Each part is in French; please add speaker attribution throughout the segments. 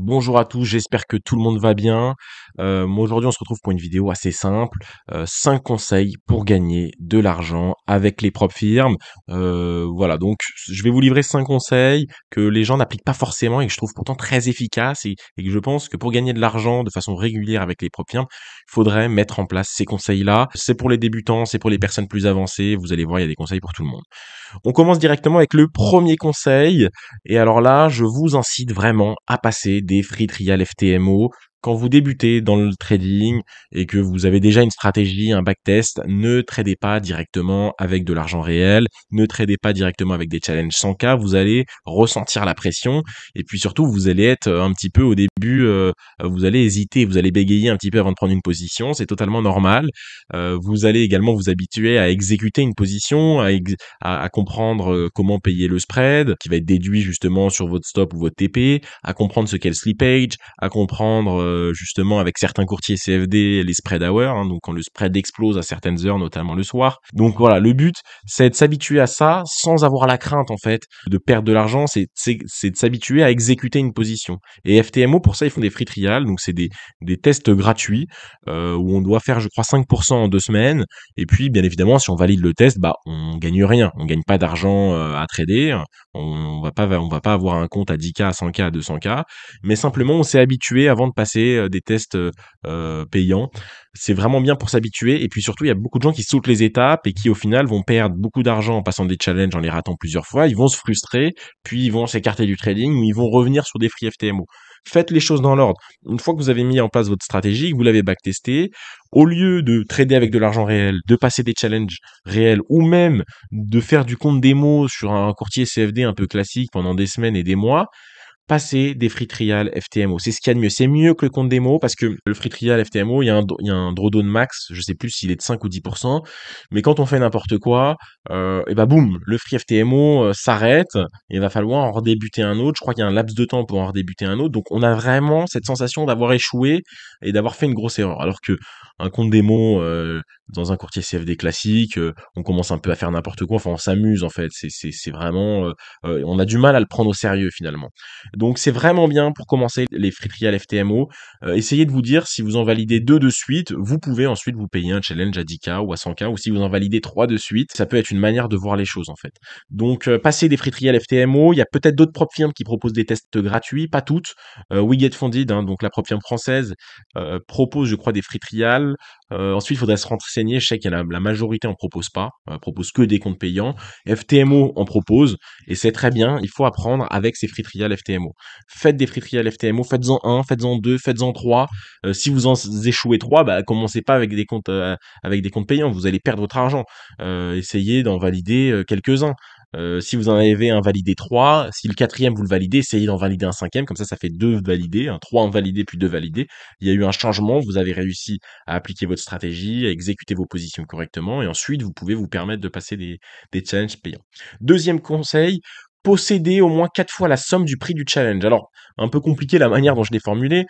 Speaker 1: Bonjour à tous, j'espère que tout le monde va bien. Moi aujourd'hui on se retrouve pour une vidéo assez simple, 5 conseils pour gagner de l'argent avec les propres firmes. Voilà, donc je vais vous livrer 5 conseils que les gens n'appliquent pas forcément et que je trouve pourtant très efficaces et que je pense que pour gagner de l'argent de façon régulière avec les propres firmes, il faudrait mettre en place ces conseils-là. C'est pour les débutants, c'est pour les personnes plus avancées, vous allez voir, il y a des conseils pour tout le monde. On commence directement avec le premier conseil. Et alors là, je vous incite vraiment à passer des free trial FTMO. Quand vous débutez dans le trading et que vous avez déjà une stratégie, un backtest, ne tradez pas directement avec de l'argent réel, ne tradez pas directement avec des challenges 100K, vous allez ressentir la pression et puis surtout vous allez être un petit peu au début, vous allez hésiter, vous allez bégayer un petit peu avant de prendre une position, c'est totalement normal. Vous allez également vous habituer à exécuter une position, à comprendre comment payer le spread, qui va être déduit justement sur votre stop ou votre TP, à comprendre ce qu'est le slippage, à comprendre justement avec certains courtiers CFD les spread hours, hein, donc quand le spread explose à certaines heures, notamment le soir. Donc voilà, le but c'est de s'habituer à ça sans avoir la crainte en fait de perdre de l'argent, c'est de s'habituer à exécuter une position. Et FTMO pour ça ils font des free trials, donc c'est des tests gratuits où on doit faire je crois 5% en 2 semaines. Et puis, bien évidemment, si on valide le test, bah, on gagne rien. On gagne pas d'argent à trader. On va pas avoir un compte à 10K, à 100K, à 200K. Mais simplement, on s'est habitué avant de passer des tests payants. C'est vraiment bien pour s'habituer. Et puis surtout, il y a beaucoup de gens qui sautent les étapes et qui, au final, vont perdre beaucoup d'argent en passant des challenges, en les ratant plusieurs fois. Ils vont se frustrer, puis ils vont s'écarter du trading ou ils vont revenir sur des free FTMO. Faites les choses dans l'ordre. Une fois que vous avez mis en place votre stratégie, que vous l'avez backtesté, au lieu de trader avec de l'argent réel, de passer des challenges réels ou même de faire du compte démo sur un courtier CFD un peu classique pendant des semaines et des mois, passer des free trial FTMO. C'est ce qu'il y a de mieux. C'est mieux que le compte démo parce que le free trial FTMO, il y a un drawdown max, je sais plus s'il est de 5 ou 10%, mais quand on fait n'importe quoi, et bah boum, le free FTMO s'arrête et il va falloir en redébuter un autre. Je crois qu'il y a un laps de temps pour en redébuter un autre. Donc on a vraiment cette sensation d'avoir échoué et d'avoir fait une grosse erreur. Alors que un compte démo dans un courtier CFD classique, on commence un peu à faire n'importe quoi. Enfin, on s'amuse en fait. C'est vraiment, on a du mal à le prendre au sérieux finalement. Donc c'est vraiment bien pour commencer les free trial FTMO. Essayez de vous dire si vous en validez 2 de suite, vous pouvez ensuite vous payer un challenge à 10K ou à 100K, ou si vous en validez 3 de suite, ça peut être une manière de voir les choses en fait. Donc passez des free trial FTMO, il y a peut-être d'autres propres firmes qui proposent des tests gratuits, pas toutes. We Get Funded, hein, donc la propre firme française, propose je crois des free trial. Ensuite il faudrait se renseigner, je sais qu'il y a la majorité en propose pas, propose que des comptes payants. FTMO en propose, et c'est très bien, il faut apprendre avec ces free trial FTMO. Faites des free trial FTMO, faites-en un, faites-en deux, faites-en trois. Si vous en échouez trois, bah commencez pas avec des comptes payants, vous allez perdre votre argent. Essayez d'en valider quelques-uns. Si vous en avez un validé 3, si le quatrième vous le validez, essayez d'en valider un cinquième, comme ça fait 2 validés, hein, 3 en validé puis 2 validés. Il y a eu un changement, vous avez réussi à appliquer votre stratégie, à exécuter vos positions correctement, et ensuite vous pouvez vous permettre de passer des challenges payants. Deuxième conseil, posséder au moins 4 fois la somme du prix du challenge. Alors, un peu compliqué la manière dont je l'ai formulé.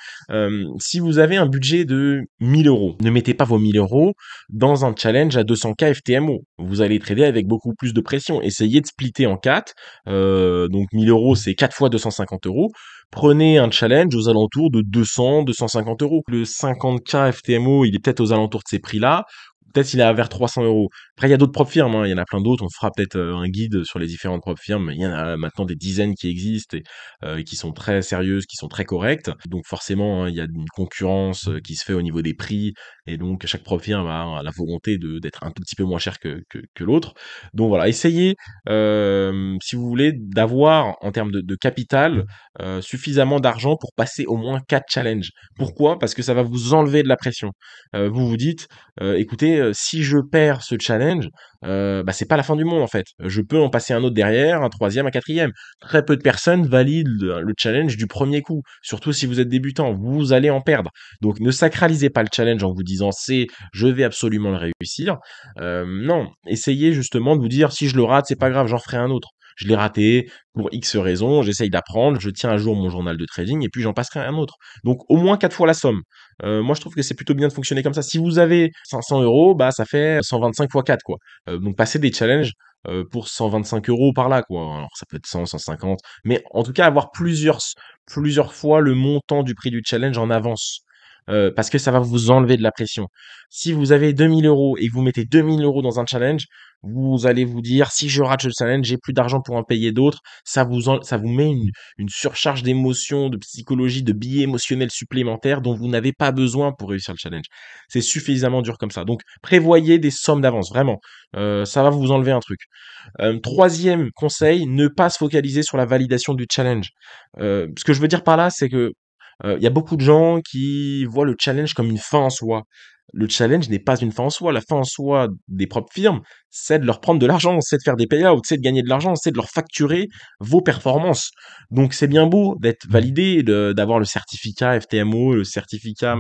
Speaker 1: Si vous avez un budget de 1000 euros, ne mettez pas vos 1000 euros dans un challenge à 200K FTMO. Vous allez trader avec beaucoup plus de pression. Essayez de splitter en 4. Donc 1000 euros, c'est 4 fois 250 euros. Prenez un challenge aux alentours de 200, 250 euros. Le 50K FTMO, il est peut-être aux alentours de ces prix-là. Peut-être il est à vers 300 euros. Après, il y a d'autres propres firmes, hein. Il y en a plein d'autres. On fera peut-être un guide sur les différentes propres firmes. Il y en a maintenant des dizaines qui existent et qui sont très sérieuses, qui sont très correctes. Donc forcément, hein, il y a une concurrence qui se fait au niveau des prix. Et donc, chaque propre firme a la volonté d'être un tout petit peu moins cher que l'autre. Donc voilà, essayez, si vous voulez, d'avoir en termes de capital suffisamment d'argent pour passer au moins 4 challenges. Pourquoi? Parce que ça va vous enlever de la pression. Vous vous dites, écoutez, si je perds ce challenge, bah, c'est pas la fin du monde en fait. Je peux en passer un autre derrière, un troisième, un quatrième. Très peu de personnes valident le challenge du premier coup, surtout si vous êtes débutant, vous allez en perdre. Donc ne sacralisez pas le challenge en vous disant c'est je vais absolument le réussir. Non, essayez justement de vous dire si je le rate, c'est pas grave, j'en ferai un autre. Je l'ai raté pour X raisons, j'essaye d'apprendre, je tiens à jour mon journal de trading et puis j'en passerai un autre. Donc au moins 4 fois la somme. Moi je trouve que c'est plutôt bien de fonctionner comme ça. Si vous avez 500 euros, bah ça fait 125 fois 4 quoi. Donc passez des challenges pour 125 € par là, quoi. Alors ça peut être 100, 150, mais en tout cas avoir plusieurs fois le montant du prix du challenge en avance. Parce que ça va vous enlever de la pression. Si vous avez 2 000 € et que vous mettez 2 000 € dans un challenge, vous allez vous dire, si je rate le challenge, j'ai plus d'argent pour en payer d'autres. Ça vous met une surcharge d'émotions, de psychologie, de billets émotionnels supplémentaires dont vous n'avez pas besoin pour réussir le challenge. C'est suffisamment dur comme ça. Donc, prévoyez des sommes d'avance, vraiment. Ça va vous enlever un truc. Troisième conseil, ne pas se focaliser sur la validation du challenge. Ce que je veux dire par là, c'est que il y a beaucoup de gens qui voient le challenge comme une fin en soi. Le challenge n'est pas une fin en soi. La fin en soi des propres firmes, c'est de leur prendre de l'argent, c'est de faire des payouts, c'est de gagner de l'argent, c'est de leur facturer vos performances. Donc c'est bien beau d'être validé, d'avoir le certificat FTMO, le certificat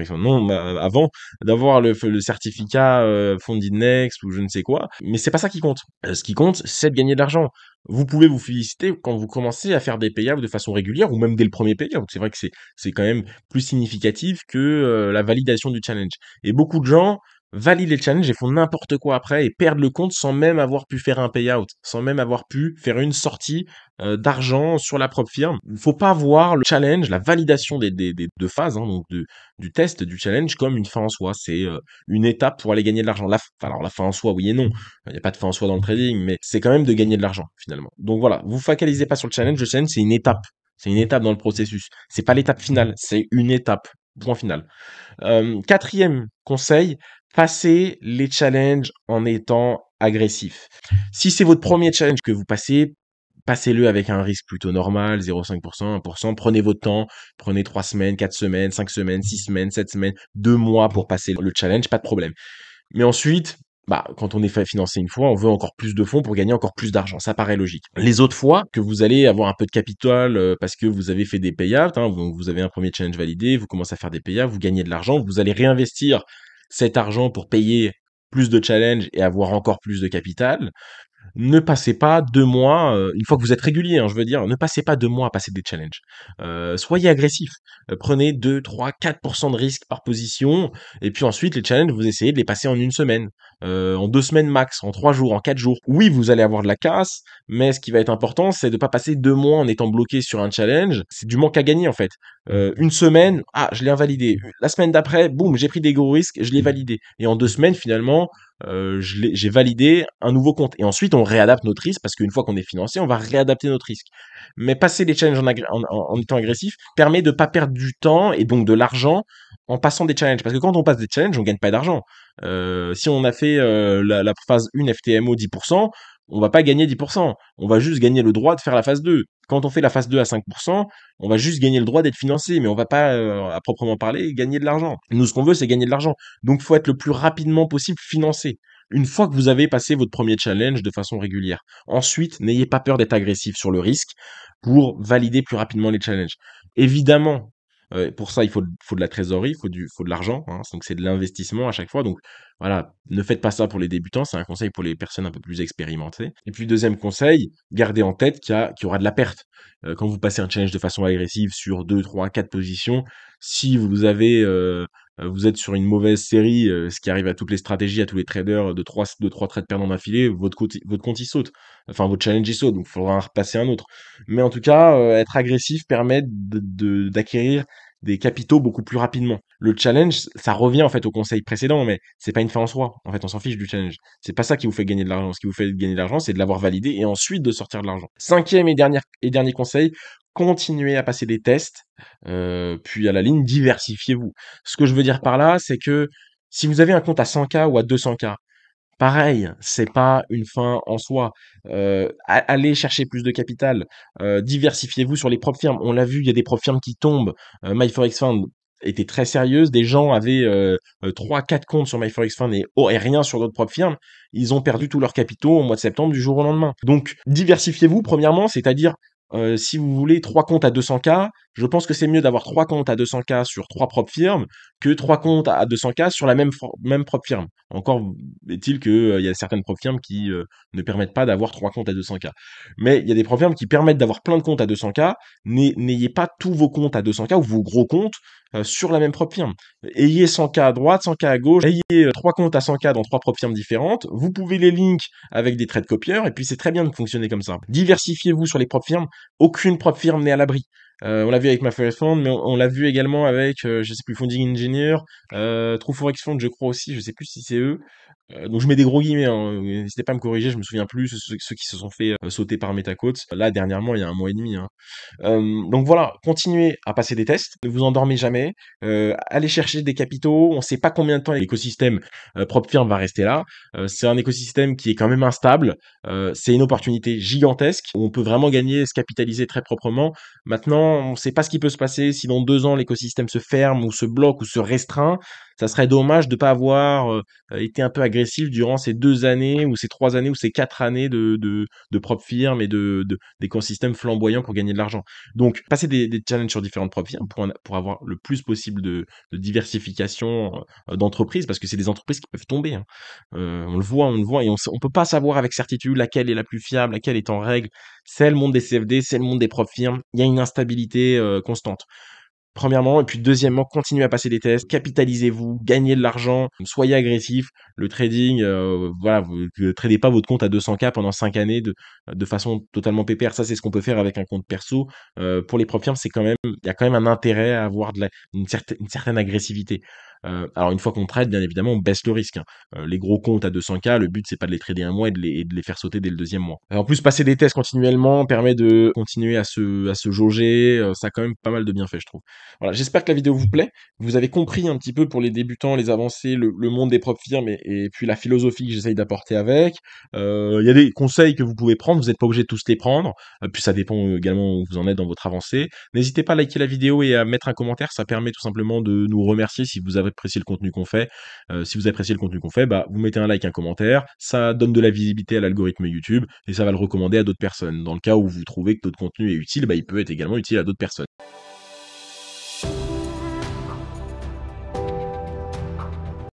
Speaker 1: non, avant d'avoir le certificat Funded Next ou je ne sais quoi, mais c'est pas ça qui compte. Ce qui compte, c'est de gagner de l'argent. Vous pouvez vous féliciter quand vous commencez à faire des payouts de façon régulière ou même dès le premier payout. C'est vrai que c'est quand même plus significatif que la validation du challenge. Et beaucoup de gens valident les challenges et font n'importe quoi après et perdent le compte sans même avoir pu faire un payout, sans même avoir pu faire une sortie d'argent sur la propre firme. Il faut pas voir le challenge, la validation des deux phases, hein, donc du test, du challenge, comme une fin en soi. C'est une étape pour aller gagner de l'argent. Alors la fin en soi, oui et non. Il n'y a pas de fin en soi dans le trading, mais c'est quand même de gagner de l'argent finalement. Donc voilà, vous focalisez pas sur le challenge. Le challenge, c'est une étape. C'est une étape dans le processus. C'est pas l'étape finale, c'est une étape. Point final. Quatrième conseil, passez les challenges en étant agressif. Si c'est votre premier challenge que vous passez, passez-le avec un risque plutôt normal, 0,5%, 1%. Prenez votre temps, prenez 3 semaines, 4 semaines, 5 semaines, 6 semaines, 7 semaines, 2 mois pour passer le challenge, pas de problème. Mais ensuite, quand on est fait financer une fois, on veut encore plus de fonds pour gagner encore plus d'argent. Ça paraît logique. Les autres fois que vous allez avoir un peu de capital parce que vous avez fait des payouts, hein, donc vous avez un premier challenge validé, vous commencez à faire des payouts, vous gagnez de l'argent, vous allez réinvestir cet argent pour payer plus de challenges et avoir encore plus de capital. Ne passez pas 2 mois, une fois que vous êtes régulier, hein, je veux dire, ne passez pas 2 mois à passer des challenges. Soyez agressif. Prenez 2, 3, 4% de risque par position, et puis ensuite les challenges, vous essayez de les passer en une semaine, en 2 semaines max, en 3 jours, en 4 jours. Oui, vous allez avoir de la casse, mais ce qui va être important, c'est de pas passer 2 mois en étant bloqué sur un challenge. C'est du manque à gagner en fait. Une semaine, je l'ai invalidé. La semaine d'après, boum, j'ai pris des gros risques, je l'ai validé. Et en 2 semaines, finalement, j'ai validé un nouveau compte. Et ensuite, on réadapte notre risque parce qu'une fois qu'on est financé, on va réadapter notre risque. Mais passer les challenges en étant agressif permet de pas perdre du temps et donc de l'argent en passant des challenges. Parce que quand on passe des challenges, on gagne pas d'argent. Si on a fait la phase 1 FTMO 10%, on va pas gagner 10%. On va juste gagner le droit de faire la phase 2. Quand on fait la phase 2 à 5%, on va juste gagner le droit d'être financé, mais on va pas, à proprement parler, gagner de l'argent. Nous, ce qu'on veut, c'est gagner de l'argent. Donc, faut être le plus rapidement possible financé. Une fois que vous avez passé votre premier challenge de façon régulière. Ensuite, n'ayez pas peur d'être agressif sur le risque pour valider plus rapidement les challenges. Évidemment, pour ça, faut de la trésorerie, faut de l'argent, hein, donc c'est de l'investissement à chaque fois. Donc voilà, ne faites pas ça pour les débutants, c'est un conseil pour les personnes un peu plus expérimentées. Et puis deuxième conseil, gardez en tête qu'il y aura de la perte. Quand vous passez un challenge de façon agressive sur 2, 3, 4 positions, si vous êtes sur une mauvaise série, ce qui arrive à toutes les stratégies, à tous les traders de trois trades perdants d'affilée, votre compte il saute. Enfin, votre challenge il saute, donc il faudra en repasser un autre. Mais en tout cas, être agressif permet d'acquérir des capitaux beaucoup plus rapidement. Le challenge, ça revient en fait au conseil précédent, mais c'est pas une fin en soi. En fait, on s'en fiche du challenge. C'est pas ça qui vous fait gagner de l'argent. Ce qui vous fait gagner de l'argent, c'est de l'avoir validé et ensuite de sortir de l'argent. Cinquième et dernier conseil, continuez à passer des tests, puis à la ligne, diversifiez-vous. Ce que je veux dire par là, c'est que si vous avez un compte à 100K ou à 200K, pareil, c'est pas une fin en soi. Allez chercher plus de capital, diversifiez-vous sur les propres firmes. On l'a vu, il y a des propres firmes qui tombent. MyForexFund était très sérieuse. Des gens avaient 3-4 comptes sur MyForexFund et rien sur d'autres propres firmes. Ils ont perdu tous leurs capitaux au mois de septembre du jour au lendemain. Donc, diversifiez-vous premièrement, c'est-à-dire Si vous voulez 3 comptes à 200K, je pense que c'est mieux d'avoir 3 comptes à 200K sur 3 propres firmes que 3 comptes à 200K sur la même propre firme. Encore est-il que, il y a certaines propres firmes qui, ne permettent pas d'avoir 3 comptes à 200K. Mais il y a des propres firmes qui permettent d'avoir plein de comptes à 200K. N'ayez pas tous vos comptes à 200K ou vos gros comptes, sur la même propre firme. Ayez 100K à droite, 100K à gauche, ayez, 3 comptes à 100K dans 3 propres firmes différentes. Vous pouvez les link avec des traits de copieurs et puis c'est très bien de fonctionner comme ça. Diversifiez-vous sur les propres firmes. Aucune propre firme n'est à l'abri. On l'a vu avec ma First Fund, mais on l'a vu également avec, je sais plus, Founding Engineer, True Forex Fund, je crois aussi, je sais plus si c'est eux. Donc je mets des gros guillemets, hein, n'hésitez pas à me corriger, je me souviens plus, ceux qui se sont fait sauter par MetaQuotes, là dernièrement, il y a un mois et demi. Hein. Donc voilà, continuez à passer des tests, ne vous endormez jamais, allez chercher des capitaux, on ne sait pas combien de temps l'écosystème propre firme va rester là. C'est un écosystème qui est quand même instable, c'est une opportunité gigantesque où on peut vraiment gagner, se capitaliser très proprement. Maintenant, on ne sait pas ce qui peut se passer si dans 2 ans l'écosystème se ferme ou se bloque ou se restreint. Ça serait dommage de pas avoir été un peu agressif durant ces 2 années ou ces 3 années ou ces 4 années de propre firme et d'écosystèmes flamboyants pour gagner de l'argent. Donc, passer des challenges sur différentes propres firmes pour avoir le plus possible de diversification d'entreprises, parce que c'est des entreprises qui peuvent tomber. Hein. On le voit, et on peut pas savoir avec certitude laquelle est la plus fiable, laquelle est en règle. C'est le monde des CFD, c'est le monde des propres firmes. Il y a une instabilité constante. Premièrement, et puis deuxièmement, continuez à passer des tests, capitalisez-vous, gagnez de l'argent, soyez agressif. Le trading, voilà, vous ne tradez pas votre compte à 200K pendant 5 années de façon totalement pépère. Ça, c'est ce qu'on peut faire avec un compte perso. Pour les propres firmes, il y a quand même un intérêt à avoir une certaine agressivité. Alors une fois qu'on trade, bien évidemment, on baisse le risque. Hein. Les gros comptes à 200K, le but c'est pas de les trader un mois et de les faire sauter dès le deuxième mois. En plus, passer des tests continuellement permet de continuer à se jauger. Ça a quand même pas mal de bienfaits, je trouve. Voilà, j'espère que la vidéo vous plaît. Vous avez compris un petit peu pour les débutants, les avancées, le monde des propres firmes et puis la philosophie que j'essaye d'apporter avec. Il y a des conseils que vous pouvez prendre, vous n'êtes pas obligé de tous les prendre. Puis ça dépend également où vous en êtes dans votre avancée. N'hésitez pas à liker la vidéo et à mettre un commentaire, ça permet tout simplement de nous remercier si vous avez apprécié le contenu qu'on fait. Si vous appréciez le contenu qu'on fait, bah, vous mettez un like, un commentaire, ça donne de la visibilité à l'algorithme YouTube et ça va le recommander à d'autres personnes. Dans le cas où vous trouvez que notre contenu est utile, bah, il peut être également utile à d'autres personnes.